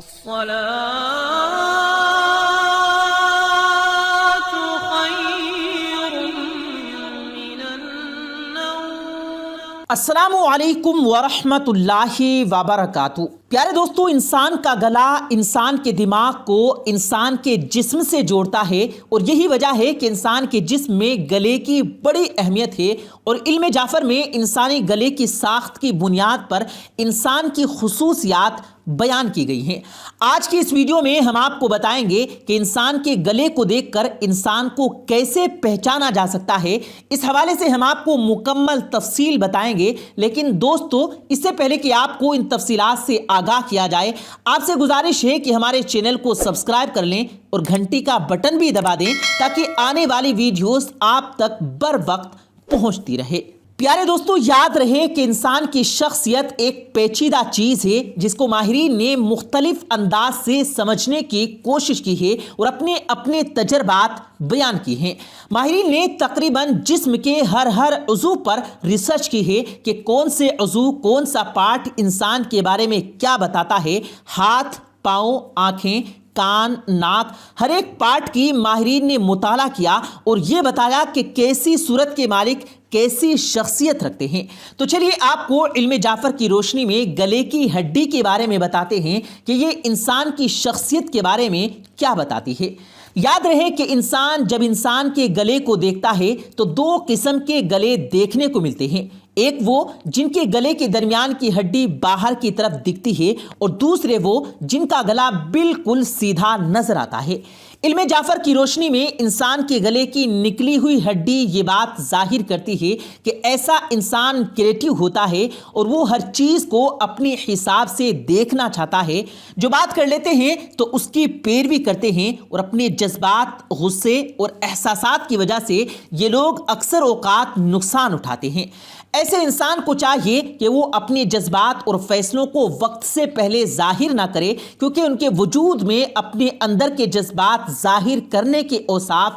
الصلاة خير من النوم۔ السلام علیکم ورحمۃ اللہ وبرکاتہ۔ پیارے دوستو، انسان کا گلا انسان کے دماغ کو انسان کے جسم سے جوڑتا ہے، اور یہی وجہ ہے کہ انسان کے جسم میں گلے کی بڑی اہمیت ہے، اور علم جعفر میں انسانی گلے کی ساخت کی بنیاد پر انسان کی خصوصیات بیان کی گئی ہیں۔ آج کی اس ویڈیو میں ہم آپ کو بتائیں گے کہ انسان کے گلے کو دیکھ کر انسان کو کیسے پہچانا جا سکتا ہے۔ اس حوالے سے ہم آپ کو مکمل تفصیل بتائیں گے، لیکن دوستو اس سے پہلے کہ آپ کو ان تفصیلات سے آگاہ کیا جائے، آپ سے گزارش ہے کہ ہمارے چینل کو سبسکرائب کر لیں اور گھنٹی کا بٹن بھی دبا دیں تاکہ آنے والی ویڈیوز آپ تک بر وقت پہنچتی رہے۔ پیارے دوستو، یاد رہے کہ انسان کی شخصیت ایک پیچیدہ چیز ہے جس کو ماہرین نے مختلف انداز سے سمجھنے کی کوشش کی ہے اور اپنے تجربات بیان کی ہیں۔ ماہرین نے تقریباً جسم کے ہر عضو پر ریسرچ کی ہے کہ کون سے عضو، کون سا پارٹ انسان کے بارے میں کیا بتاتا ہے۔ ہاتھ، پاؤں، آنکھیں، کان، ناک، ہر ایک پارٹ کی ماہرین نے مطالعہ کیا اور یہ بتایا کہ کیسی صورت کے مالک کیسی شخصیت رکھتے ہیں۔ تو چلیے آپ کو علم جعفر کی روشنی میں گلے کی ہڈی کے بارے میں بتاتے ہیں کہ یہ انسان کی شخصیت کے بارے میں کیا بتاتی ہے۔ یاد رہے کہ جب انسان کے گلے کو دیکھتا ہے تو دو قسم کے گلے دیکھنے کو ملتے ہیں۔ ایک وہ جن کے گلے کے درمیان کی ہڈی باہر کی طرف دکھتی ہے، اور دوسرے وہ جن کا گلا بالکل سیدھا نظر آتا ہے۔ علم جعفر کی روشنی میں انسان کے گلے کی نکلی ہوئی ہڈی یہ بات ظاہر کرتی ہے کہ ایسا انسان کریٹیو ہوتا ہے اور وہ ہر چیز کو اپنے حساب سے دیکھنا چاہتا ہے۔ جو بات کر لیتے ہیں تو اس کی پیروی کرتے ہیں، اور اپنے جذبات، غصے اور احساسات کی وجہ سے یہ لوگ اکثر اوقات نقصان اٹھاتے ہیں۔ ایسے انسان کو چاہیے کہ وہ اپنے جذبات اور فیصلوں کو وقت سے پہلے ظاہر نہ کرے، کیونکہ ان کے وجود میں اپنے اندر کے جذبات ظاہر کرنے کے اوصاف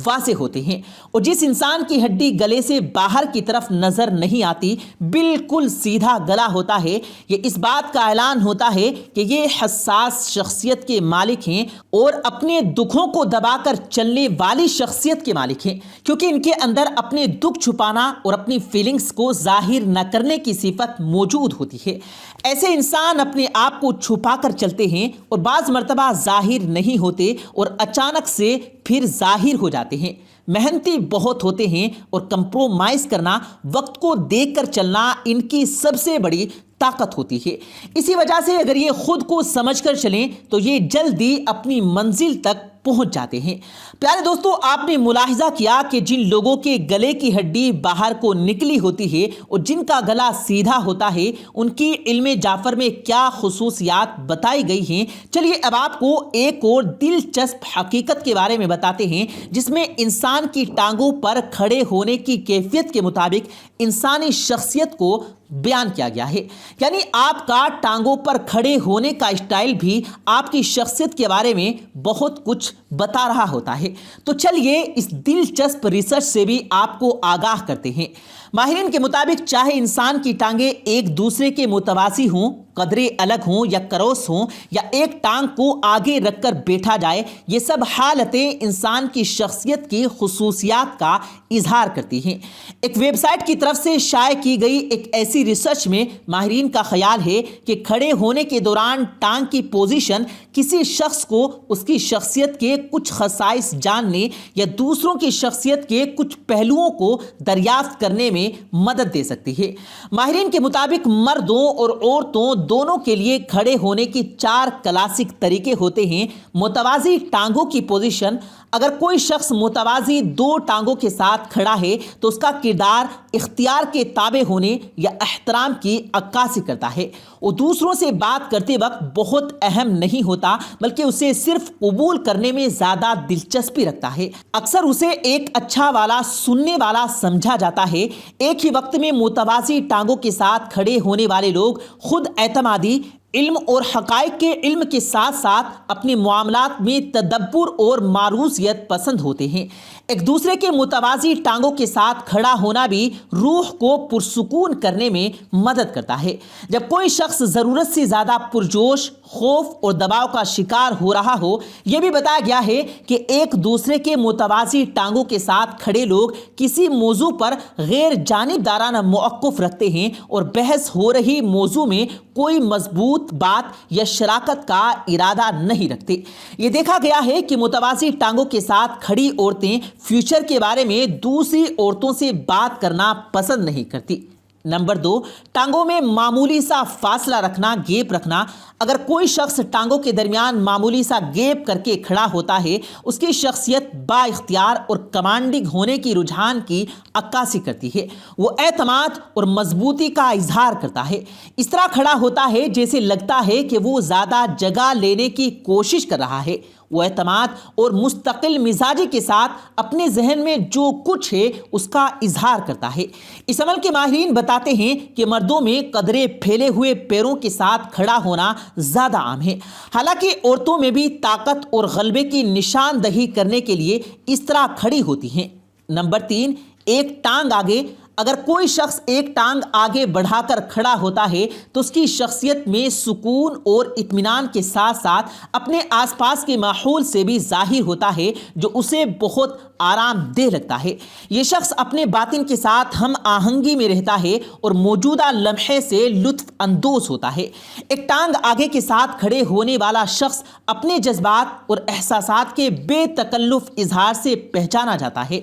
واضح ہوتے ہیں۔ اور جس انسان کی ہڈی گلے سے باہر کی طرف نظر نہیں آتی، بالکل سیدھا گلا ہوتا ہے، یہ اس بات کا اعلان ہوتا ہے کہ یہ حساس شخصیت کے مالک ہیں اور اپنے دکھوں کو دبا کر چلنے والی شخصیت کے مالک ہیں، کیونکہ ان کے اندر اپنے دکھ چھپانا اور اپنی فیلنگز کو ظاہر نہ کرنے کی صفت موجود ہوتی ہے۔ ایسے انسان اپنے آپ کو چھپا کر چلتے ہیں اور بعض مرتبہ ظاہر نہیں ہوتے اور اچانک سے پھر ظاہر ہو جاتے ہیں۔ محنتی بہت ہوتے ہیں اور کمپرومائز کرنا، وقت کو دیکھ کر چلنا ان کی سب سے بڑی طاقت ہوتی ہے۔ اسی وجہ سے اگر یہ خود کو سمجھ کر چلیں تو یہ جلدی اپنی منزل تک پہنچ جاتے ہیں۔ پیارے دوستو، آپ نے ملاحظہ کیا کہ جن لوگوں کے گلے کی ہڈی باہر کو نکلی ہوتی ہے اور جن کا گلا سیدھا ہوتا ہے، ان کی علم جعفر میں کیا خصوصیات بتائی گئی ہیں۔ چلیے اب آپ کو ایک اور دلچسپ حقیقت کے بارے میں بتاتے ہیں، جس میں انسان کی ٹانگوں پر کھڑے ہونے کی کیفیت کے مطابق انسانی شخصیت کو بیان کیا گیا ہے۔ یعنی آپ کا ٹانگوں پر کھڑے ہونے کا اسٹائل بھی آپ کی شخصیت کے بارے میں بہت کچھ بتا رہا ہوتا ہے۔ تو چلیے اس دلچسپ ریسرچ سے بھی آپ کو آگاہ کرتے ہیں۔ ماہرین کے مطابق چاہے انسان کی ٹانگیں ایک دوسرے کے متوازی ہوں، قدرے الگ ہوں یا کروس ہوں، یا ایک ٹانگ کو آگے رکھ کر بیٹھا جائے، یہ سب حالتیں انسان کی شخصیت کی خصوصیات کا اظہار کرتی ہیں۔ ایک ویب سائٹ کی طرف سے شائع کی گئی ایک ایسی ریسرچ میں ماہرین کا خیال ہے کہ کھڑے ہونے کے دوران ٹانگ کی پوزیشن کسی شخص کو اس کی شخصیت کے کچھ خصائص جاننے یا دوسروں کی شخصیت کے کچھ پہلوؤں کو دریافت کرنے میں مدد دے سکتی ہے۔ ماہرین کے مطابق مردوں اور عورتوں دونوں کے لیے کھڑے ہونے کی 4 کلاسک طریقے ہوتے ہیں۔ متوازی ٹانگوں کی پوزیشن: اگر کوئی شخص متوازی 2 ٹانگوں کے ساتھ کھڑا ہے تو اس کا کردار اختیار کے تابع ہونے یا احترام کی عکاسی کرتا ہے۔ وہ دوسروں سے بات کرتے وقت بہت اہم نہیں ہوتا، بلکہ اسے صرف قبول کرنے میں زیادہ دلچسپی رکھتا ہے۔ اکثر اسے ایک اچھا والا سننے والا سمجھا جاتا ہے۔ ایک ہی وقت میں متوازی ٹانگوں کے ساتھ کھڑے ہونے والے لوگ خود اعتمادی، علم اور حقائق کے علم کے ساتھ ساتھ اپنے معاملات میں تدبر اور معروضیت پسند ہوتے ہیں۔ ایک دوسرے کے متوازی ٹانگوں کے ساتھ کھڑا ہونا بھی روح کو پرسکون کرنے میں مدد کرتا ہے۔ جب کوئی شخص ضرورت سے زیادہ پرجوش، خوف اور دباؤ کا شکار ہو رہا ہو، یہ بھی بتایا گیا ہے کہ ایک دوسرے کے متوازی ٹانگوں کے ساتھ کھڑے لوگ کسی موضوع پر غیر جانبدارانہ موقف رکھتے ہیں اور بحث ہو رہی موضوع میں کوئی مضبوط بات یا شراکت کا ارادہ نہیں رکھتے۔ یہ دیکھا گیا ہے کہ متوازی ٹانگوں کے ساتھ کھڑی عورتیں فیوچر کے بارے میں دوسری عورتوں سے بات کرنا پسند نہیں کرتی۔ نمبر 2، ٹانگوں میں معمولی سا فاصلہ رکھنا، گیپ رکھنا۔ اگر کوئی شخص ٹانگوں کے درمیان معمولی سا گیپ کر کے کھڑا ہوتا ہے، اس کی شخصیت با اختیار اور کمانڈنگ ہونے کی رجحان کی عکاسی کرتی ہے۔ وہ اعتماد اور مضبوطی کا اظہار کرتا ہے، اس طرح کھڑا ہوتا ہے جیسے لگتا ہے کہ وہ زیادہ جگہ لینے کی کوشش کر رہا ہے۔ وہ اعتماد اور مستقل مزاجی کے ساتھ اپنے ذہن میں جو کچھ ہے اس کا اظہار کرتا ہے۔ اس عمل کے ماہرین بتاتے ہیں کہ مردوں میں قدرے پھیلے ہوئے پیروں کے ساتھ کھڑا ہونا زیادہ عام ہے، حالانکہ عورتوں میں بھی طاقت اور غلبے کی نشاندہی کرنے کے لیے اس طرح کھڑی ہوتی ہیں۔ نمبر 3، ایک ٹانگ آگے۔ اگر کوئی شخص ایک ٹانگ آگے بڑھا کر کھڑا ہوتا ہے تو اس کی شخصیت میں سکون اور اطمینان کے ساتھ ساتھ اپنے آس پاس کے ماحول سے بھی ظاہر ہوتا ہے، جو اسے بہت آرام دہ لگتا ہے۔ یہ شخص اپنے باطن کے ساتھ ہم آہنگی میں رہتا ہے اور موجودہ لمحے سے لطف اندوز ہوتا ہے۔ ایک ٹانگ آگے کے ساتھ کھڑے ہونے والا شخص اپنے جذبات اور احساسات کے بے تکلف اظہار سے پہچانا جاتا ہے۔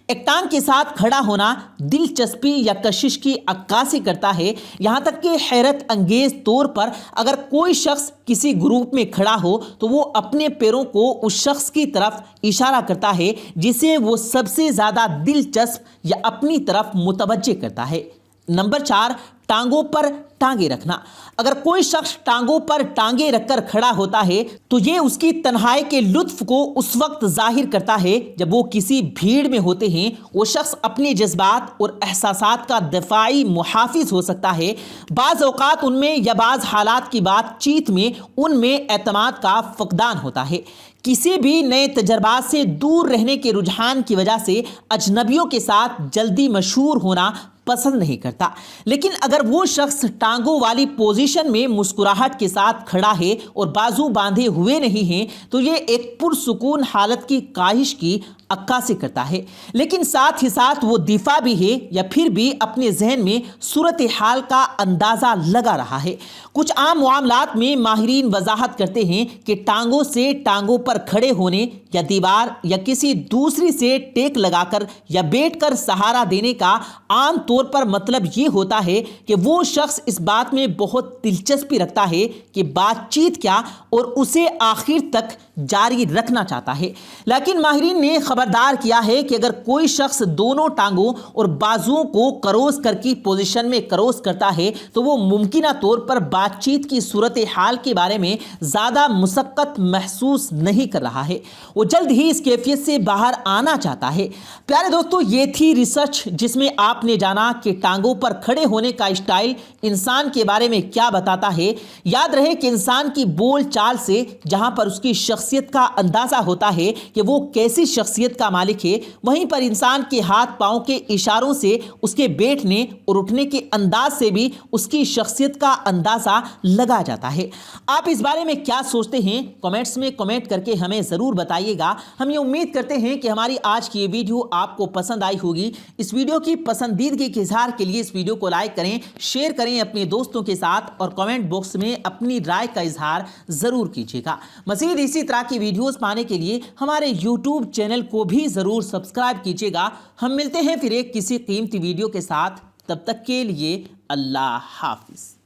ایک ٹانگ کے ساتھ کھڑا ہونا دلچسپی یا کشش کی عکاسی کرتا ہے، یہاں تک کہ حیرت انگیز طور پر اگر کوئی شخص کسی گروپ میں کھڑا ہو تو وہ اپنے پیروں کو اس شخص کی طرف اشارہ کرتا ہے جسے وہ سب سے زیادہ دلچسپ یا اپنی طرف متوجہ کرتا ہے۔ نمبر 4، ٹانگوں پر ٹانگیں رکھنا۔ اگر کوئی شخص ٹانگوں پر ٹانگیں رکھ کر کھڑا ہوتا ہے تو یہ اس کی تنہائی کے لطف کو اس وقت ظاہر کرتا ہے جب وہ کسی بھیڑ میں ہوتے ہیں۔ وہ شخص اپنے جذبات اور احساسات کا دفاعی محافظ ہو سکتا ہے۔ بعض اوقات ان میں یا بعض حالات کی بات چیت میں ان میں اعتماد کا فقدان ہوتا ہے۔ کسی بھی نئے تجربات سے دور رہنے کے رجحان کی وجہ سے اجنبیوں کے ساتھ جلدی مشہور ہونا پسند نہیں کرتا، لیکن اگر وہ شخص ٹانگوں والی پوزیشن میں مسکراہٹ کے ساتھ کھڑا ہے اور بازو باندھے ہوئے نہیں ہیں تو یہ ایک پرسکون حالت کی کاہش کی عکاسی کرتا ہے، لیکن ساتھ ہی ساتھ وہ دفاع بھی ہے یا پھر بھی اپنے ذہن میں صورتحال کا اندازہ لگا رہا ہے۔ کچھ عام معاملات میں ماہرین وضاحت کرتے ہیں کہ ٹانگوں سے ٹانگوں پر کھڑے ہونے یا دیوار یا کسی دوسری سے ٹیک لگا کر یا بیٹھ کر سہارا دینے کا عام طور پر مطلب یہ ہوتا ہے کہ وہ شخص اس بات میں بہت دلچسپی رکھتا ہے کہ بات چیت کیا اور اسے آخر تک جاری رکھنا چاہتا ہے۔ لیکن ماہرین نے خبردار کیا ہے کہ اگر کوئی شخص دونوں ٹانگوں اور بازوؤں کو کروس کر کی پوزیشن میں کروس کرتا ہے تو وہ ممکنہ طور پر بات چیت کی صورتحال کے بارے میں زیادہ مسقط محسوس نہیں کر رہا ہے، وہ جلد ہی اس کیفیت سے باہر آنا چاہتا ہے۔ پیارے دوستو، یہ تھی ریسرچ جس میں آپ نے جانا کہ ٹانگوں پر کھڑے ہونے کا اسٹائل انسان کے بارے میں کیا بتاتا ہے۔ یاد رہے کہ انسان کی بول چال سے جہاں پر اس کی شخصیت کا اندازہ ہوتا ہے کہ وہ کیسی شخصیت کا مالک ہے، وہیں پر انسان کے ہاتھ پاؤں کے اشاروں سے، اس کے بیٹھنے اور اٹھنے کے انداز سے بھی اس کی شخصیت کا اندازہ لگا جاتا ہے۔ آپ اس بارے میں کیا سوچتے ہیں؟ کمنٹس میں کمنٹ کر کے ہمیں ضرور بتائیے گا۔ ہم یہ امید کرتے ہیں کہ ہماری آج کی یہ ویڈیو آپ کو پسند آئی ہوگی۔ اس ویڈیو کی پسندیدگی کے اظہار کے لیے اس ویڈیو کو لائک کریں، شیئر کریں اپنے دوستوں کے ساتھ اور کمنٹ باکس میں اپنی رائے کا اظہار ضرور کیجیے گا۔ مزید اسی طرح کی ویڈیوز پانے کے لیے ہمارے یوٹیوب چینل کو بھی ضرور سبسکرائب کیجیے گا۔ ہم ملتے ہیں پھر ایک کسی قیمتی ویڈیو کے ساتھ، تب تک کے لیے اللہ حافظ۔